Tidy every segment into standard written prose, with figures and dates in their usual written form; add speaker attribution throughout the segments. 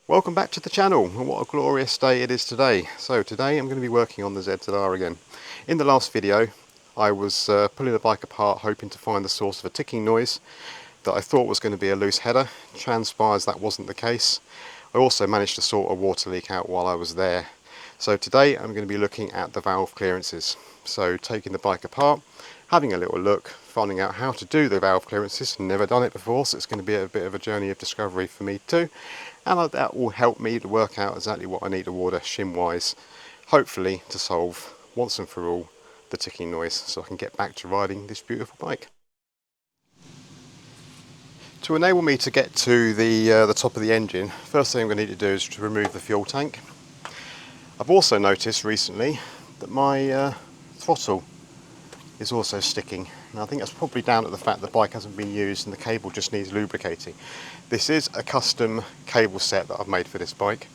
Speaker 1: Welcome back to the channel, and what a glorious day it is today. So today I'm going to be working on the ZZR again. In the last video I was pulling the bike apart hoping to find the source of a ticking noise that I thought was going to be a loose header. Transpires that wasn't the case. I also managed to sort a water leak out while I was there. So today I'm going to be looking at the valve clearances. So taking the bike apart, having a little look, finding out how to do the valve clearances. Never done it before, so it's going to be a bit of a journey of discovery for me too. And that will help me to work out exactly what I need to order shim wise, hopefully to solve once and for all the ticking noise so I can get back to riding this beautiful bike. To enable me to get to the top of the engine, first thing I'm going to need to do is to remove the fuel tank. I've also noticed recently that my throttle is also sticking. Now I think that's probably down to the fact the bike hasn't been used and the cable just needs lubricating. This is a custom cable set that I've made for this bike,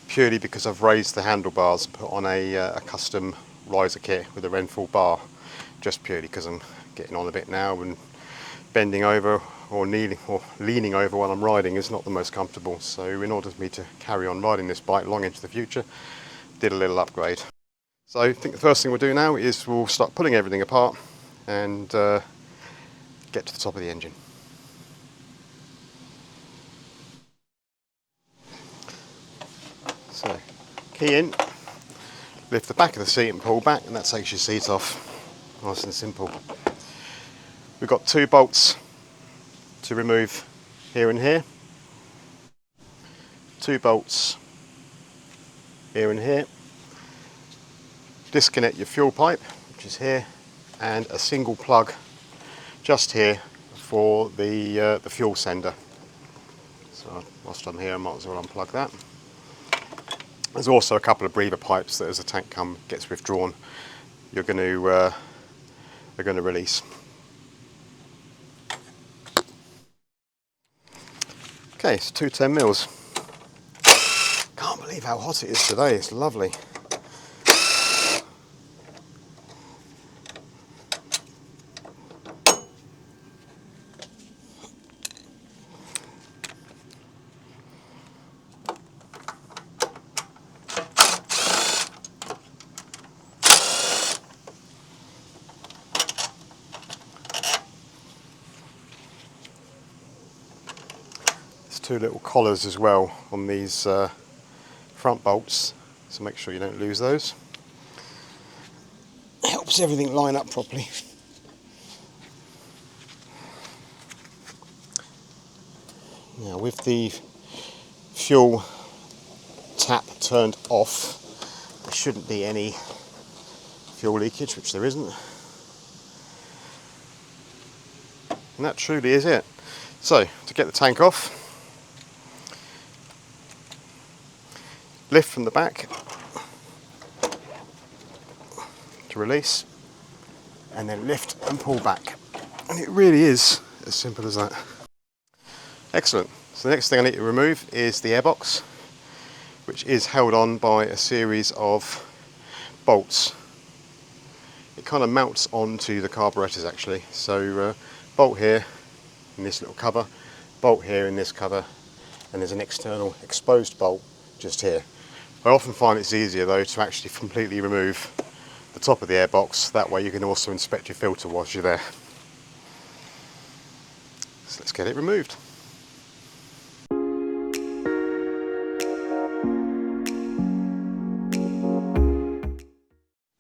Speaker 1: purely because I've raised the handlebars and put on a custom riser kit with a Renfrew bar, just purely because I'm getting on a bit now and bending over or leaning over while I'm riding is not the most comfortable. So in order for me to carry on riding this bike long into the future, did a little upgrade. So I think the first thing we'll do now is we'll start pulling everything apart and get to the top of the engine. So, key in, lift the back of the seat and pull back, and that takes your seat off. Nice and simple. We've got 2 bolts to remove here and here. 2 bolts here and here. Disconnect your fuel pipe, which is here, and a single plug just here for the fuel sender. So whilst I'm here I might as well unplug that. There's also a couple of breather pipes that as the tank gets withdrawn they're going to release. Okay, it's 2 10mm. Can't believe how hot it is today, it's lovely. There's 2 little collars as well on these front bolts, so make sure you don't lose those. Helps everything line up properly. Now with the fuel tap turned off, there shouldn't be any fuel leakage, which there isn't. And that truly is it. So to get the tank off, lift from the back to release, and then lift and pull back. And it really is as simple as that. Excellent. So the next thing I need to remove is the airbox, which is held on by a series of bolts. It kind of mounts onto the carburetors actually. So bolt here in this little cover, bolt here in this cover, and there's an external exposed bolt just here. I often find it's easier though to actually completely remove the top of the airbox, that way you can also inspect your filter whilst you're there. So let's get it removed.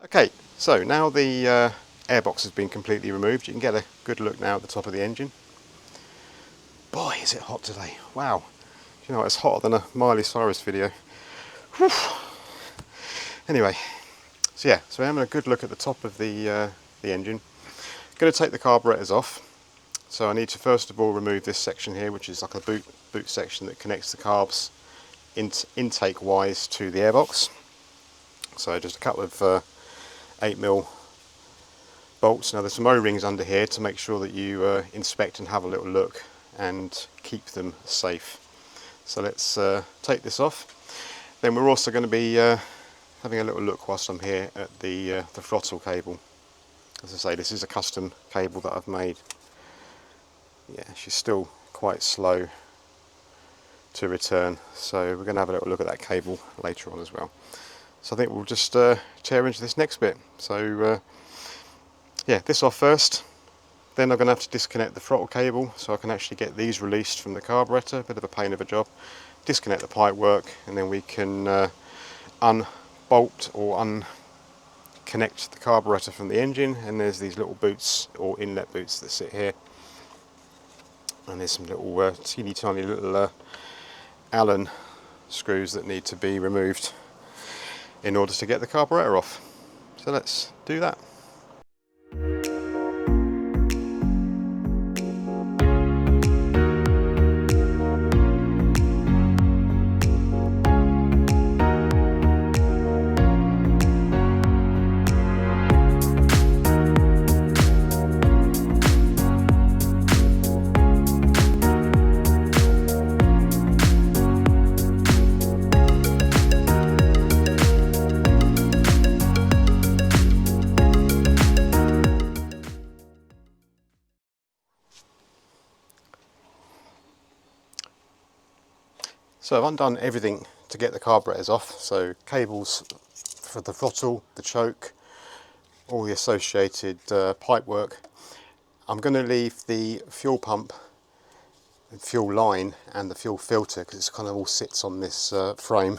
Speaker 1: Okay, so now the airbox has been completely removed, you can get a good look now at the top of the engine. Boy, is it hot today. Wow. You know, it's hotter than a Miley Cyrus video. Whew. Anyway, so yeah, so we're having a good look at the top of the engine. I'm going to take the carburetors off. So I need to first of all remove this section here, which is like a boot section that connects the carbs intake wise to the airbox. So just a couple of 8mm bolts. Now there's some O-rings under here to make sure that you inspect and have a little look and keep them safe. So let's take this off. Then we're also going to be having a little look whilst I'm here at the throttle cable. As I say, this is a custom cable that I've made. Yeah, she's still quite slow to return. So we're going to have a little look at that cable later on as well. So I think we'll just tear into this next bit. So yeah, this off first. Then I'm going to have to disconnect the throttle cable so I can actually get these released from the carburetor. A bit of a pain of a job. Disconnect the pipe work, and then we can unbolt or unconnect the carburetor from the engine. And there's these little boots or inlet boots that sit here. And there's some little teeny tiny little Allen screws that need to be removed in order to get the carburetor off. So let's do that. So I've undone everything to get the carburetors off, so cables for the throttle, the choke, all the associated pipe work. I'm going to leave the fuel pump, the fuel line and the fuel filter, because it kind of all sits on this frame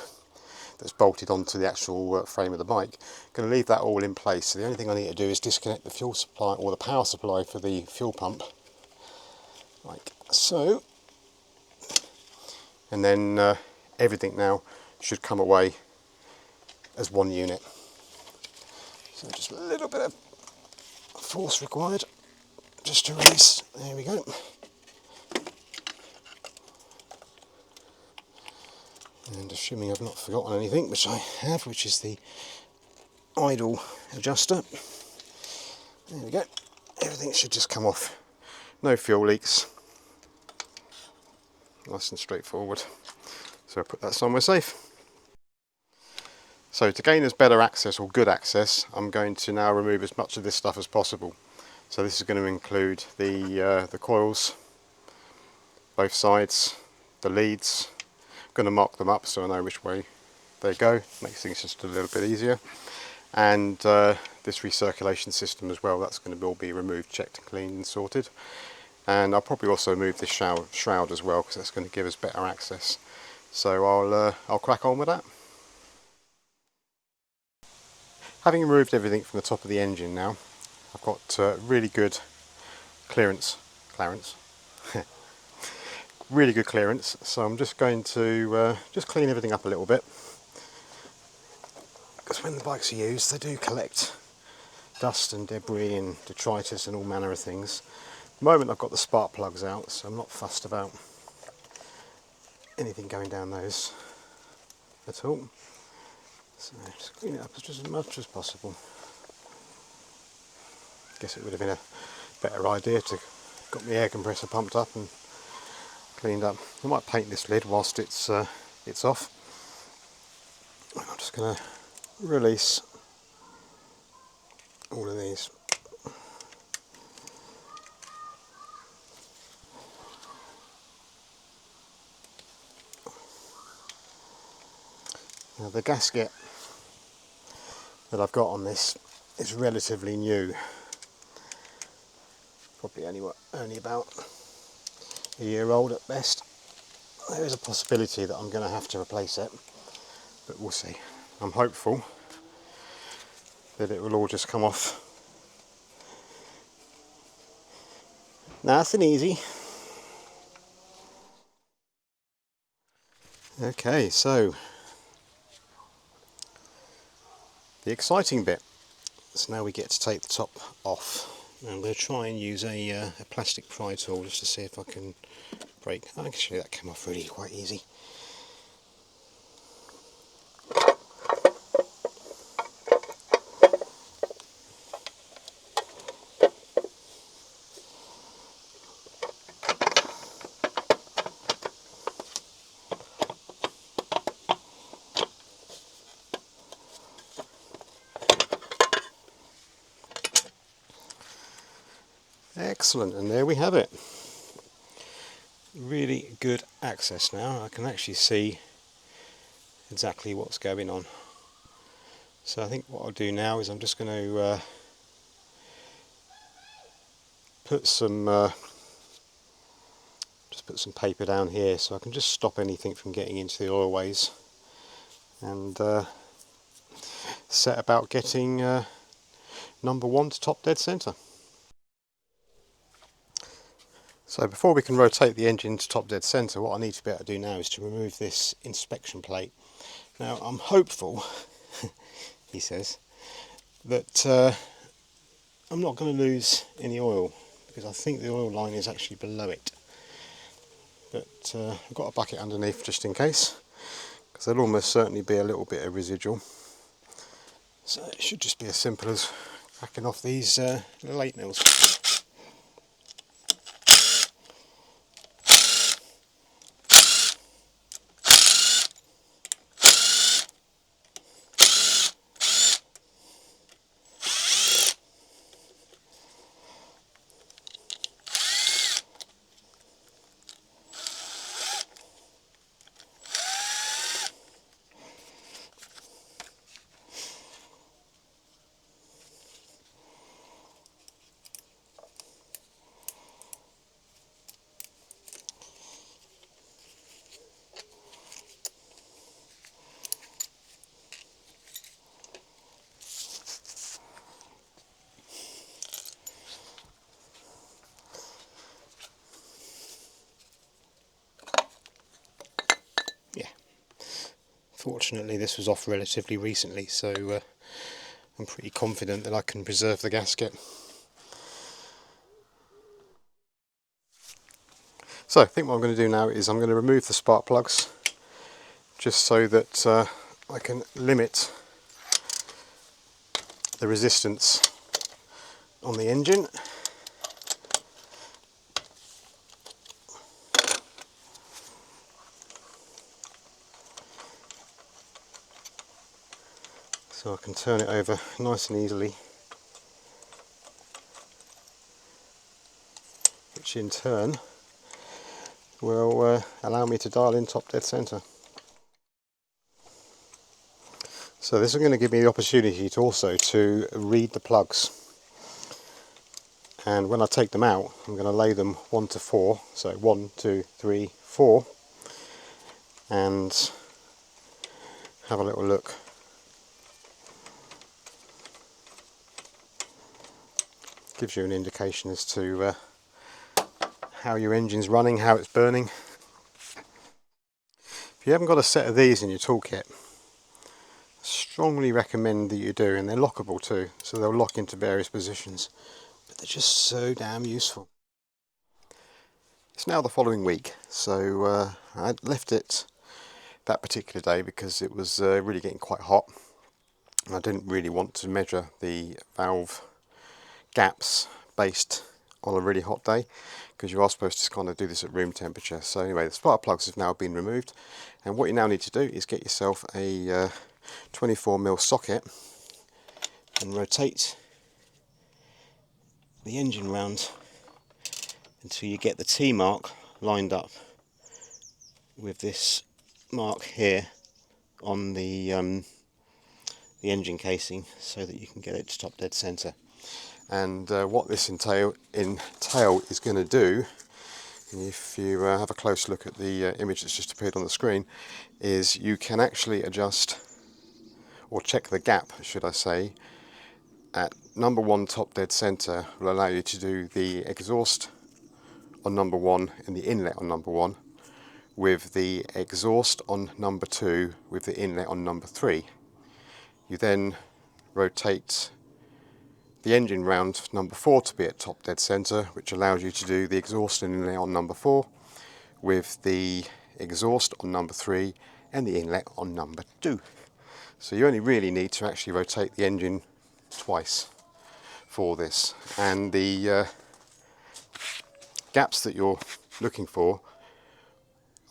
Speaker 1: that's bolted onto the actual frame of the bike. I'm going to leave that all in place. So the only thing I need to do is disconnect the fuel supply or the power supply for the fuel pump, like so. And then everything now should come away as one unit. So just a little bit of force required just to release. There we go. And assuming I've not forgotten anything, which I have, which is the idle adjuster. There we go. Everything should just come off. No fuel leaks. Nice and straightforward. So I'll put that somewhere safe. So to gain us better access, or good access, I'm going to now remove as much of this stuff as possible. So this is going to include the coils, both sides, the leads. I'm going to mark them up so I know which way they go. Makes things just a little bit easier. And this recirculation system as well, that's going to all be removed, checked and cleaned and sorted. And I'll probably also move this shroud as well, because that's going to give us better access. So I'll crack on with that. Having removed everything from the top of the engine now, I've got really good clearance. Really good clearance. So I'm just going to just clean everything up a little bit, because when the bikes are used, they do collect dust and debris and detritus and all manner of things. At the moment I've got the spark plugs out, so I'm not fussed about anything going down those at all. So just clean it up just as much as possible. Guess it would have been a better idea to got the air compressor pumped up and cleaned up. I might paint this lid whilst it's off. I'm just going to release all of these. Now the gasket that I've got on this is relatively new, probably only about a year old at best. There is a possibility that I'm going to have to replace it, but we'll see. I'm hopeful that it will all just come off nice and easy. Okay, so the exciting bit. So now we get to take the top off. I'm going to try and use a plastic pry tool just to see if I can break. Actually, that came off really quite easy. Excellent, and there we have it. really good access now. I can actually see exactly what's going on. So I think what I'll do now is I'm just going to put some paper down here so I can just stop anything from getting into the oilways, and set about getting number one to top dead centre. So before we can rotate the engine to top dead centre, what I need to be able to do now is to remove this inspection plate. Now I'm hopeful, he says, that I'm not going to lose any oil, because I think the oil line is actually below it. But I've got a bucket underneath just in case, because there'll almost certainly be a little bit of residual. So it should just be as simple as cracking off these little 8mm. Fortunately this was off relatively recently, so I'm pretty confident that I can preserve the gasket. So I think what I'm going to do now is I'm going to remove the spark plugs, just so that I can limit the resistance on the engine. So I can turn it over nice and easily, which in turn will allow me to dial in top dead centre. So this is going to give me the opportunity to also read the plugs, and when I take them out I'm going to lay them 1 to 4, so 1, 2, 3, 4, and have a little look. Gives you an indication as to how your engine's running, how it's burning. If you haven't got a set of these in your toolkit, I strongly recommend that you do, and they're lockable too, so they'll lock into various positions, but they're just so damn useful. It's now the following week, so I left it that particular day because it was really getting quite hot, and I didn't really want to measure the valve gaps based on a really hot day, because you are supposed to kind of do this at room temperature. So anyway, the spark plugs have now been removed, and what you now need to do is get yourself a 24mm socket and rotate the engine round until you get the T mark lined up with this mark here on the engine casing, so that you can get it to top dead centre. And what this entail is going to do, if you have a close look at the image that's just appeared on the screen, is you can actually adjust, or check the gap should I say, at number 1 top dead centre. Will allow you to do the exhaust on number 1 and the inlet on number 1, with the exhaust on number 2 with the inlet on number 3. You then rotate the engine round number 4 to be at top dead centre, which allows you to do the exhaust and inlet on number 4 with the exhaust on number 3 and the inlet on number 2. So you only really need to actually rotate the engine twice for this, and the gaps that you're looking for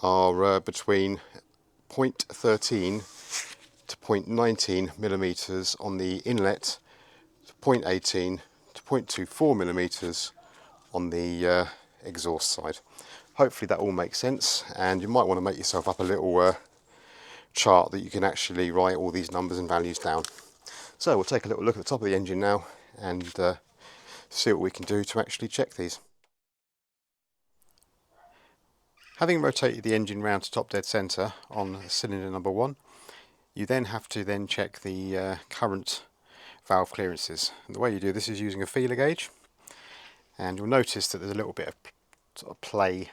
Speaker 1: are between 0.13 to 0.19mm on the inlet, 0.18 to 0.24mm on the exhaust side. hopefully that all makes sense, and you might want to make yourself up a little chart that you can actually write all these numbers and values down. So we'll take a little look at the top of the engine now and see what we can do to actually check these. Having rotated the engine round to top dead centre on cylinder number 1, you then have to then check the current valve clearances. And the way you do this is using a feeler gauge, and you'll notice that there's a little bit of sort of play,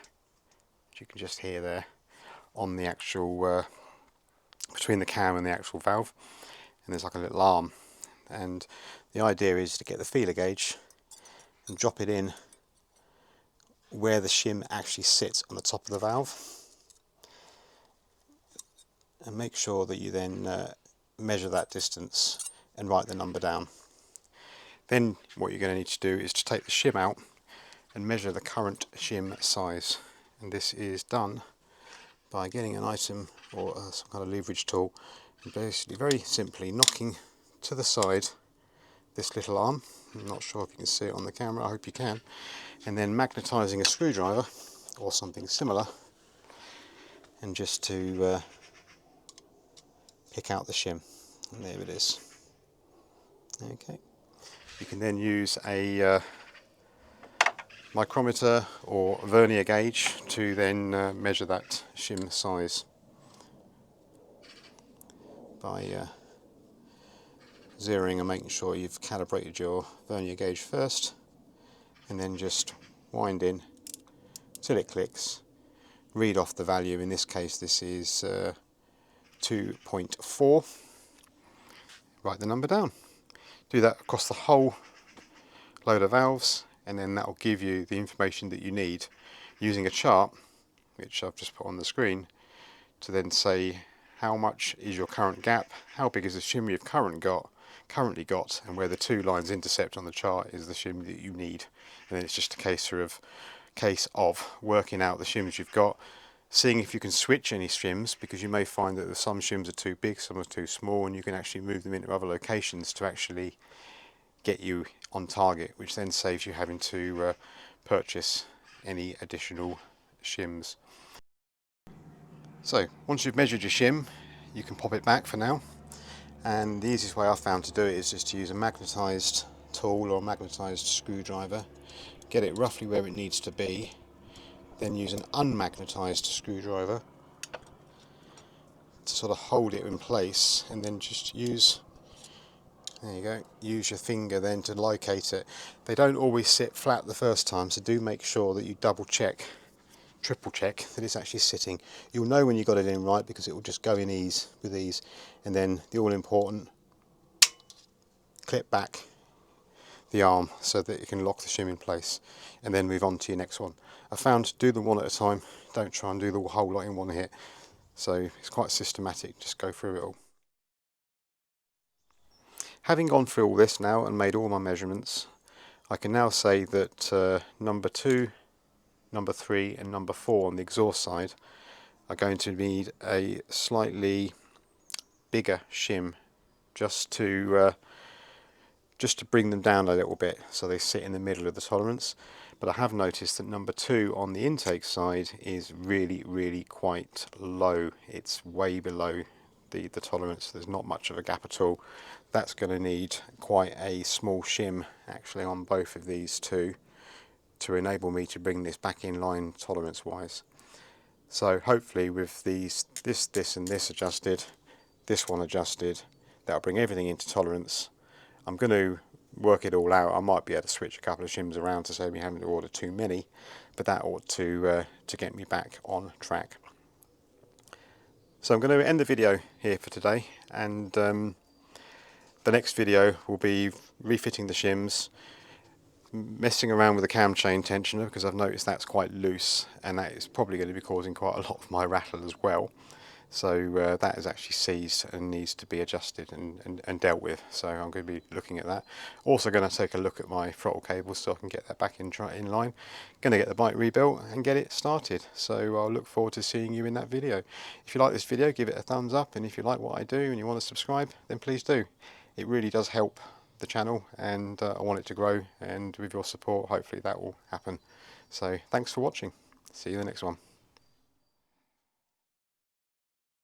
Speaker 1: as you can just hear there, on the actual between the cam and the actual valve, and there's like a little arm, and the idea is to get the feeler gauge and drop it in where the shim actually sits on the top of the valve, and make sure that you then measure that distance and write the number down. Then what you're going to need to do is to take the shim out and measure the current shim size, and this is done by getting an item or some kind of leverage tool and basically very simply knocking to the side this little arm. I'm not sure if you can see it on the camera, I hope you can, and then magnetising a screwdriver or something similar, and just to pick out the shim, and there it is. Okay, you can then use a micrometer or vernier gauge to then measure that shim size by zeroing and making sure you've calibrated your vernier gauge first, and then just wind in till it clicks, read off the value. In this case this is 2.4, write the number down. Do that across the whole load of valves, and then that will give you the information that you need using a chart, which I've just put on the screen, to then say how much is your current gap, how big is the shim you've currently got, and where the two lines intercept on the chart is the shim that you need. And then it's just a case of working out the shims you've got, seeing if you can switch any shims, because you may find that some shims are too big, some are too small, and you can actually move them into other locations to actually get you on target, which then saves you having to purchase any additional shims. So once you've measured your shim, you can pop it back for now, and the easiest way I've found to do it is just to use a magnetised tool or a magnetised screwdriver, get it roughly where it needs to be, then use an unmagnetised screwdriver to sort of hold it in place, and then just use, there you go, use your finger then to locate it. They don't always sit flat the first time, so do make sure that you double check, triple check that it's actually sitting. You'll know when you got it in right because it will just go in with ease. And then the all important clip back the arm so that you can lock the shim in place, and then move on to your next one. I found do them one at a time, don't try and do the whole lot in one hit, so it's quite systematic, just go through it all. Having gone through all this now and made all my measurements, I can now say that number 2, number 3 and number 4 on the exhaust side are going to need a slightly bigger shim just to bring them down a little bit so they sit in the middle of the tolerance. But I have noticed that number 2 on the intake side is really quite low. It's way below the tolerance. There's not much of a gap at all. That's going to need quite a small shim actually on both of these two to enable me to bring this back in line tolerance wise. So hopefully with this and this adjusted, this one adjusted, that'll bring everything into tolerance. I'm going to work it all out. I might be able to switch a couple of shims around to save me having to order too many, but that ought to get me back on track. So I'm going to end the video here for today, and the next video will be refitting the shims, messing around with the cam chain tensioner because I've noticed that's quite loose, and that is probably going to be causing quite a lot of my rattle as well. So that is actually seized and needs to be adjusted and dealt with, so I'm going to be looking at that. Also going to take a look at my throttle cables so I can get that back in line. Going to get the bike rebuilt and get it started, so I'll look forward to seeing you in that video. If you like this video, give it a thumbs up, and if you like what I do and you want to subscribe, then please do. It really does help the channel, and I want it to grow, and with your support hopefully that will happen. So thanks for watching. See you in the next one.